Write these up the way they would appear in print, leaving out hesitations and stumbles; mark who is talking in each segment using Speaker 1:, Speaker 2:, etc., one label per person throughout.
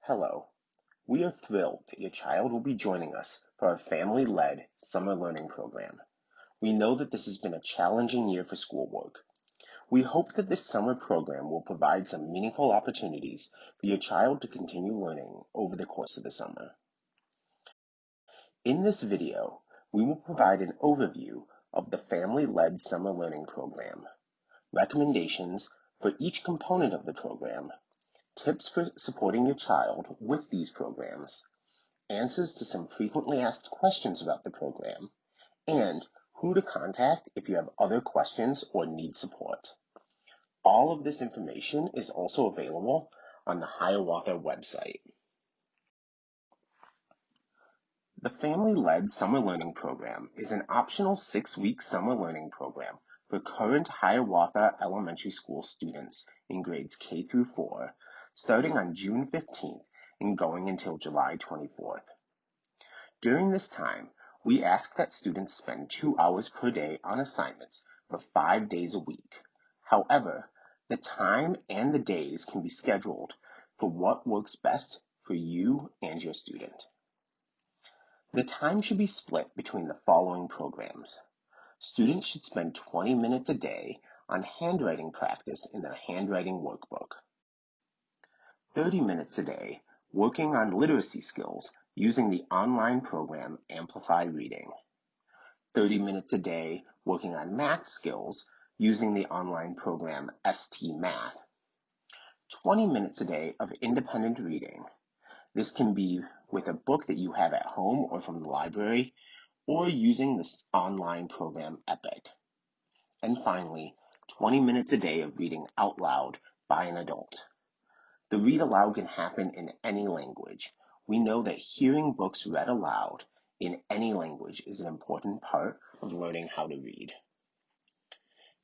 Speaker 1: Hello. We are thrilled that your child will be joining us for our family-led summer learning program. We know that this has been a challenging year for schoolwork. We hope that this summer program will provide some meaningful opportunities for your child to continue learning over the course of the summer. In this video, we will provide an overview of the family-led summer learning program, recommendations for each component of the program, tips for supporting your child with these programs, answers to some frequently asked questions about the program, and who to contact if you have other questions or need support. All of this information is also available on the Hiawatha website. The Family-Led Summer Learning Program is an optional 6-week summer learning program for current Hiawatha Elementary School students in grades K through 4, starting on June 15th and going until July 24th. During this time, we ask that students spend 2 hours per day on assignments for 5 days a week. However, the time and the days can be scheduled for what works best for you and your student. The time should be split between the following programs. Students should spend 20 minutes a day on handwriting practice in their handwriting workbook. 30 minutes a day working on literacy skills using the online program Amplify Reading. 30 minutes a day working on math skills using the online program ST Math. 20 minutes a day of independent reading. This can be with a book that you have at home or from the library, or using this online program EPIC. And finally, 20 minutes a day of reading out loud by an adult. The read aloud can happen in any language. We know that hearing books read aloud in any language is an important part of learning how to read.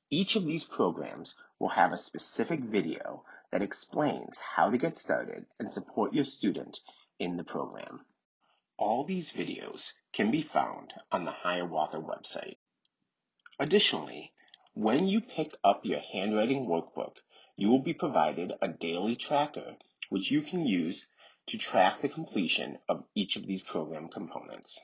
Speaker 1: Each of these programs will have a specific video that explains how to get started and support your student in the program. All these videos can be found on the Hiawatha website. Additionally, when you pick up your handwriting workbook, you will be provided a daily tracker which you can use to track the completion of each of these program components.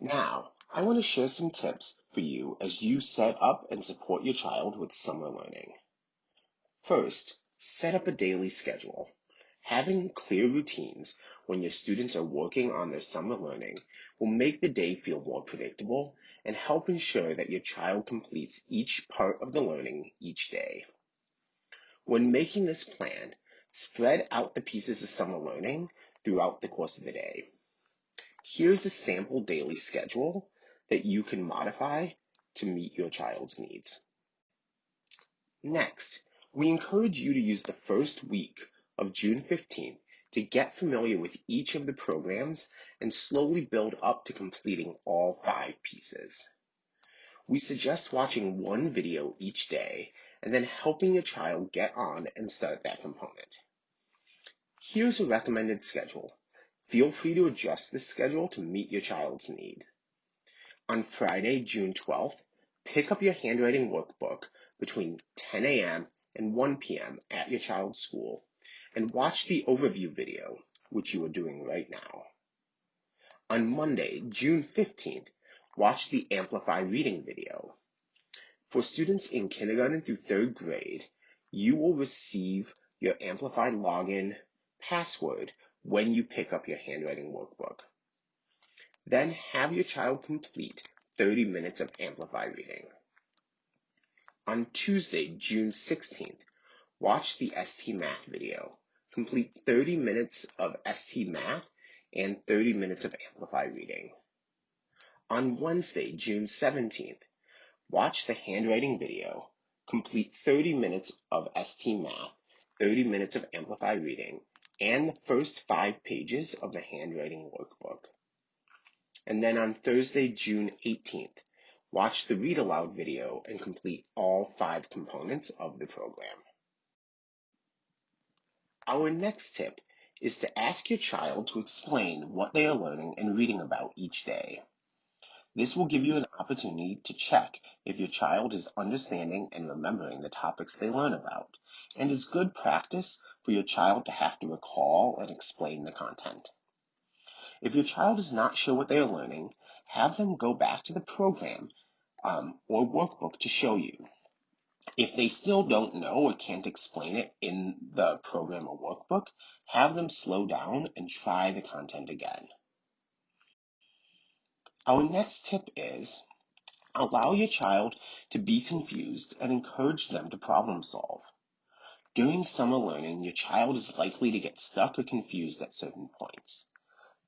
Speaker 1: Now, I want to share some tips for you as you set up and support your child with summer learning. First, set up a daily schedule. Having clear routines when your students are working on their summer learning will make the day feel more predictable and help ensure that your child completes each part of the learning each day. When making this plan, spread out the pieces of summer learning throughout the course of the day. Here's a sample daily schedule that you can modify to meet your child's needs. Next, we encourage you to use the first week of June 15th to get familiar with each of the programs and slowly build up to completing all 5 pieces. We suggest watching one video each day and then helping your child get on and start that component. Here's a recommended schedule. Feel free to adjust this schedule to meet your child's need. On Friday, June 12th, pick up your handwriting workbook between 10 a.m. and 1 p.m. at your child's school and watch the overview video, which you are doing right now. On Monday, June 15th, watch the Amplify Reading video. For students in kindergarten through 3rd grade, you will receive your Amplify login password when you pick up your handwriting workbook. Then have your child complete 30 minutes of Amplify Reading. On Tuesday, June 16th, watch the ST Math video. Complete 30 minutes of ST Math and 30 minutes of Amplify Reading. On Wednesday, June 17th, watch the handwriting video. Complete 30 minutes of ST Math, 30 minutes of Amplify Reading, and the first 5 pages of the handwriting workbook. And then on Thursday, June 18th, watch the Read Aloud video and complete all 5 components of the program. Our next tip is to ask your child to explain what they are learning and reading about each day. This will give you an opportunity to check if your child is understanding and remembering the topics they learn about, and is good practice for your child to have to recall and explain the content. If your child is not sure what they are learning, have them go back to the program or workbook to show you. If they still don't know or can't explain it in the program or workbook, have them slow down and try the content again. Our next tip is allow your child to be confused and encourage them to problem solve. During summer learning, your child is likely to get stuck or confused at certain points.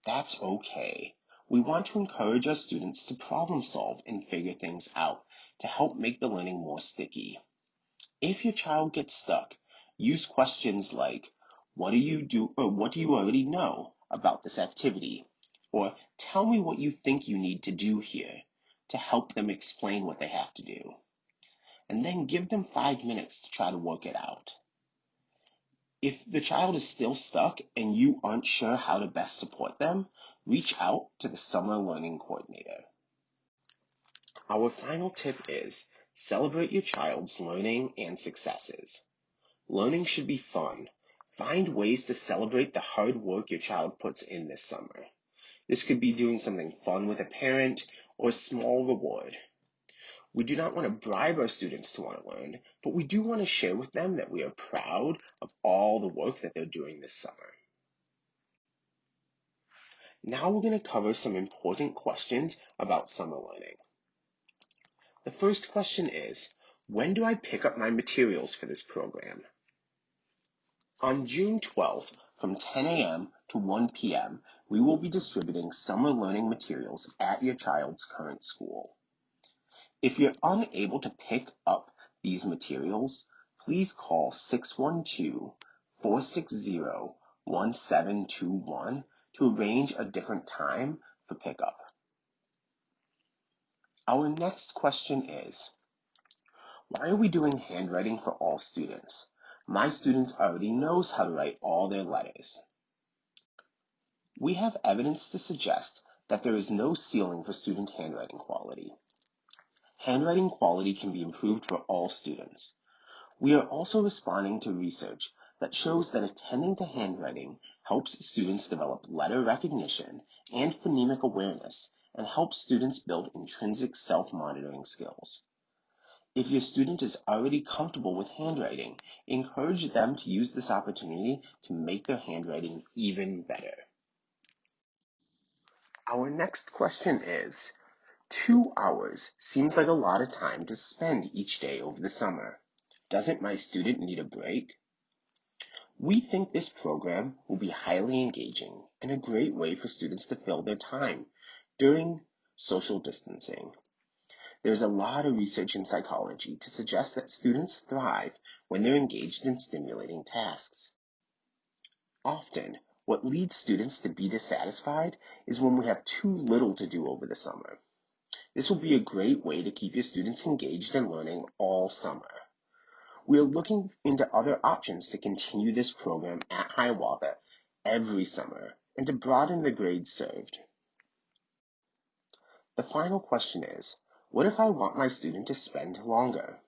Speaker 1: That's okay. We want to encourage our students to problem solve and figure things out to help make the learning more sticky. If your child gets stuck, use questions like, what do you already know about this activity? Or tell me what you think you need to do here to help them explain what they have to do. And then give them 5 minutes to try to work it out. If the child is still stuck and you aren't sure how to best support them, reach out to the summer learning coordinator. Our final tip is celebrate your child's learning and successes. Learning should be fun. Find ways to celebrate the hard work your child puts in this summer. This could be doing something fun with a parent or a small reward. We do not want to bribe our students to want to learn, but we do want to share with them that we are proud of all the work that they're doing this summer. Now we're going to cover some important questions about summer learning. The first question is, when do I pick up my materials for this program? On June 12th, from 10 a.m. to 1 p.m., we will be distributing summer learning materials at your child's current school. If you're unable to pick up these materials, please call 612-460-1721 to arrange a different time for pickup. Our next question is, why are we doing handwriting for all students? My students already knows how to write all their letters. We have evidence to suggest that there is no ceiling for student handwriting quality. Handwriting quality can be improved for all students. We are also responding to research that shows that attending to handwriting helps students develop letter recognition and phonemic awareness and helps students build intrinsic self-monitoring skills. If your student is already comfortable with handwriting, encourage them to use this opportunity to make their handwriting even better. Our next question is, 2 hours seems like a lot of time to spend each day over the summer. Doesn't my student need a break? We think this program will be highly engaging and a great way for students to fill their time during social distancing. There's a lot of research in psychology to suggest that students thrive when they're engaged in stimulating tasks. Often, what leads students to be dissatisfied is when we have too little to do over the summer. This will be a great way to keep your students engaged in learning all summer. We are looking into other options to continue this program at Hiawatha every summer and to broaden the grades served. The final question is, what if I want my student to spend longer?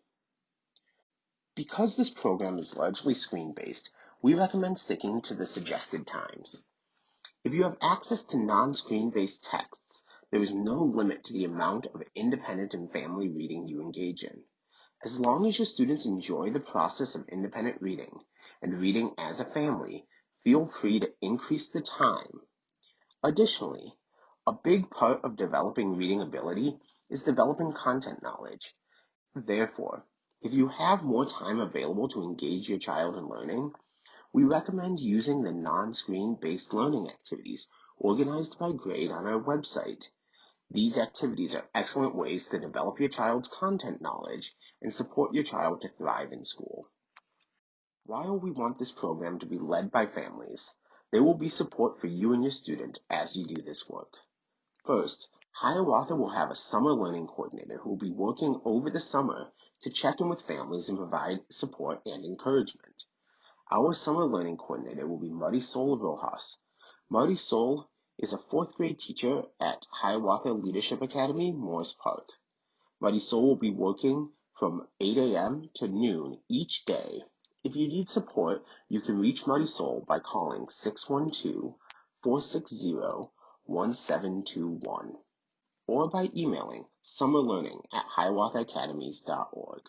Speaker 1: Because this program is largely screen-based, we recommend sticking to the suggested times. If you have access to non-screen-based texts, there is no limit to the amount of independent and family reading you engage in. As long as your students enjoy the process of independent reading and reading as a family, feel free to increase the time. Additionally, a big part of developing reading ability is developing content knowledge. Therefore, if you have more time available to engage your child in learning, we recommend using the non-screen based learning activities organized by grade on our website. These activities are excellent ways to develop your child's content knowledge and support your child to thrive in school. While we want this program to be led by families, there will be support for you and your student as you do this work. First, Hiawatha will have a summer learning coordinator who will be working over the summer to check in with families and provide support and encouragement. Our summer learning coordinator will be Marisol Rojas. Marisol is a 4th grade teacher at Hiawatha Leadership Academy, Morris Park. Muddy Soul will be working from 8 a.m. to noon each day. If you need support, you can reach Muddy Soul by calling 612-460-1721 or by emailing summerlearning@hiawathaAcademies.org.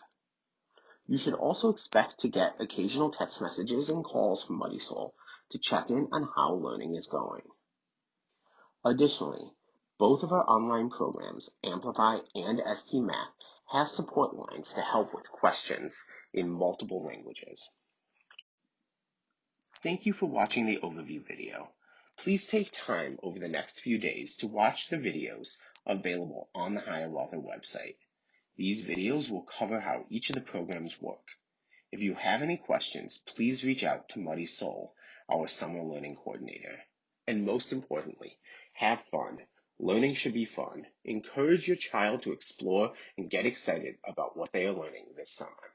Speaker 1: You should also expect to get occasional text messages and calls from Muddy Soul to check in on how learning is going. Additionally, both of our online programs, Amplify and ST Math, have support lines to help with questions in multiple languages. Thank you for watching the overview video. Please take time over the next few days to watch the videos available on the Hiawatha website. These videos will cover how each of the programs work. If you have any questions, please reach out to Muddy Soul, our summer learning coordinator. And most importantly, have fun. Learning should be fun. Encourage your child to explore and get excited about what they are learning this summer.